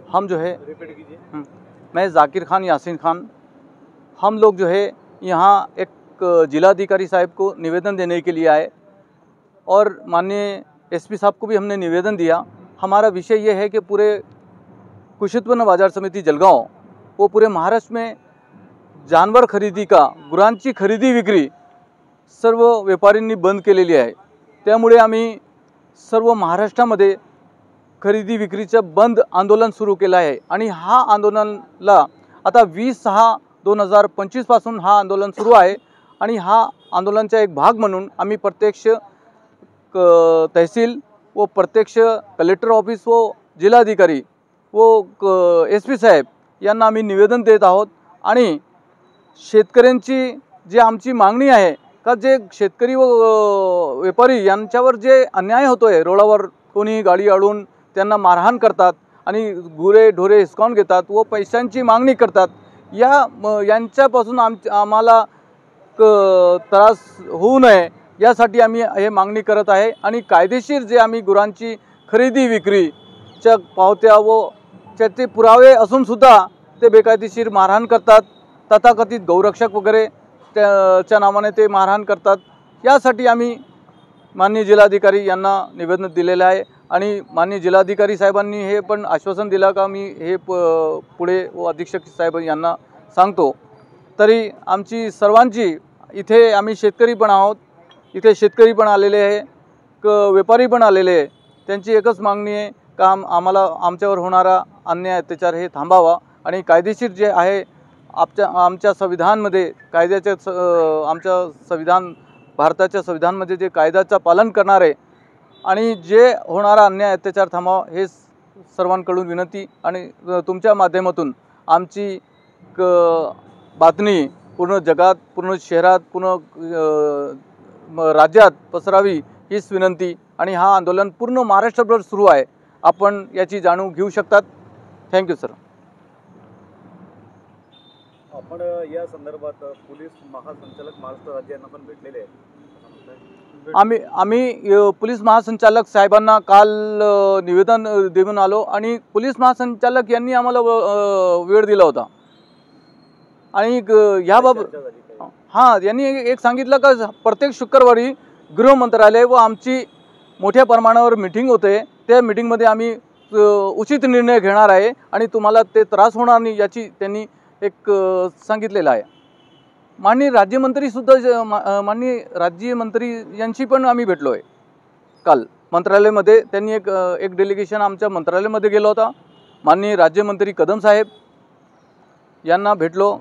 हम जो है मैं जाकिर खान यासीन खान, हम लोग जो है यहाँ एक जिलाधिकारी साहब को निवेदन देने के लिए आए और माननीय एसपी साहब को भी हमने निवेदन दिया। हमारा विषय ये है कि पूरे कृषी उत्पन्न बाजार समिती जळगाव वो पूरे महाराष्ट्र में जानवर खरेदी का गुरांची खरेदी विक्री सर्व व्यापाऱ्यांनी बंद केलेली आहे। त्यामुळे आम्ही सर्व महाराष्ट्रामध्ये खरेदी विक्रीचं बंद आंदोलन सुरू केलं आहे आणि हा आंदोलनाला आता 20/6/2025 पासून हा आंदोलन सुरू आहे आणि हा आंदोलनाचा एक भाग म्हणून आम्ही प्रत्यक्ष तहसील व प्रत्यक्ष कलेक्टर ऑफिस व जिल्हाधिकारी व एसपी साहेब यांना आम्ही निवेदन देत आहोत आणि शेतकऱ्यांची जी आमची मागणी आहे का जे शेतकरी व व्यापारी यांच्यावर जे अन्याय होतोय, रोडावर कोणी गाडी अडवून त्यांना मारहाण करतात आणि गुरे ढोरे हिसकावून घेतात व पैशांची मागणी करतात, यांच्यापासून आम्हाला त्रास होऊ नये यासाठी आम्ही हे मागणी करत आहे आणि कायदेशीर जे आम्ही गुरांची खरेदी विक्रीच्या पावत्या व त्याचे पुरावे असून सुद्धा ते बेकायदेशीर मारहाण करतात, तथाकथित गौरक्षक वगैरे त्याच्या नावाने ते मारहाण करतात। यासाठी आम्ही माननीय जिल्हाधिकारी यांना निवेदन दिलेलं आहे आणि माननीय जिल्हाधिकारी साहेबांनी हे पण आश्वासन दिलं का मी हे पुढे व अधीक्षक साहेब यांना सांगतो। तरी आमची सर्वांची इथे आम्ही शेतकरी पण आहोत, इथे शेतकरी पण आलेले आहे, व्यापारी पण आलेले आहे, त्यांची एकच मागणी आहे का आम्हाला आमच्यावर होणारा अन्याय अत्याचार हे थांबावा आणि कायदेशीर जे आहे आमच्या संविधानमध्ये कायद्याच्या आमच्या संविधान भारताच्या संविधानमध्ये जे कायद्याचं पालन करणार आहे आणि जे होणारा अन्याय अत्याचार थांबावा हे सर्वांकडून विनंती आणि तुमच्या माध्यमातून आमची बातमी पूर्ण जगात, पूर्ण शहरात, पूर्ण राज्यात पसरावी हीच विनंती आणि हा आंदोलन पूर्ण महाराष्ट्रभर सुरू आहे, आपण याची जाणीव घेऊ शकतात। Thank you sir. आपण या संदर्भात पोलीस महासंचालक महाराष्ट्र राज्यांना पण भेटलेले आहेत। आम्ही पोलीस महासंचालक साहेबांना काल निवेदन देऊन आलो आणि पोलीस महासंचालक यांनी आम्हाला वेळ दिला होता आणि याबाबत यांनी एक सांगितलं का प्रत्येक शुक्रवारी गृह मंत्रालय व आमची मोठ्या प्रमाणावर मीटिंग होते, त्या मीटिंगमध्ये आम्ही उचित निर्णय घेणार आहे आणि तुम्हाला ते त्रास होणार नाही याची त्यांनी एक सांगितलेलं आहे। माननीय राज्यमंत्री सुद्धा माननीय राज्यमंत्री यांची पण आम्ही भेटलो आहे काल मंत्रालयामध्ये, त्यांनी एक डेलिगेशन आमच्या मंत्रालयामध्ये गेला होता। माननीय राज्यमंत्री कदम साहेब यांना भेटलो,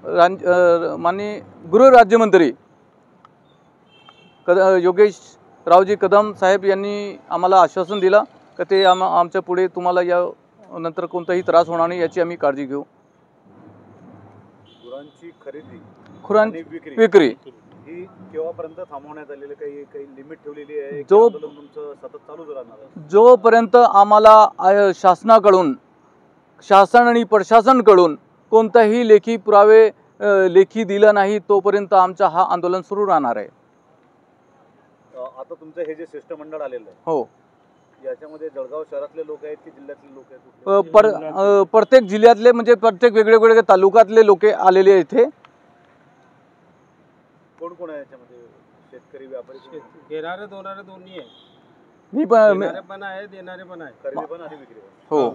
माननीय गृह राज्यमंत्री योगेश रावजी कदम साहेब यांनी आम्हाला आश्वासन दिलं की ते आमच्या पुढे तुम्हाला या नंतर कोणताही त्रास होणार नाही याची आम्ही काळजी घेऊ। गुरांची खरेदी विक्री ही केव्हापर्यंत थांबवण्यात आलेली, काही लिमिट ठेवलेली आहे? जो तुमचं सतत चालूच राहणार जोपर्यंत आम्हाला शासनाकडून शासन आणि प्रशासनाकडून कोणताही लेखी पुरावे लेखी दिला नाही तोपर्यंत आमचा हा आंदोलन सुरू राहणार आहे। आता तुमचं हे जे शिष्टमंडळ आलेलं आहे, हो, याच्यामध्ये जळगाव शहरातले लोक आहेत की जिल्ह्यातले लोक आहेत? प्रत्येक जिल्ह्यातले म्हणजे प्रत्येक वेगवेगळे तालुक्यातले लोक आलेले आहेत। इथे कोण कोण आहे याच्यामध्ये? शेतकरी, व्यापारी, घेणारे दोन्ही आहे, मी पण आहे, देणारे पण आहे, खरेदी पण आणि विक्री पण? हो।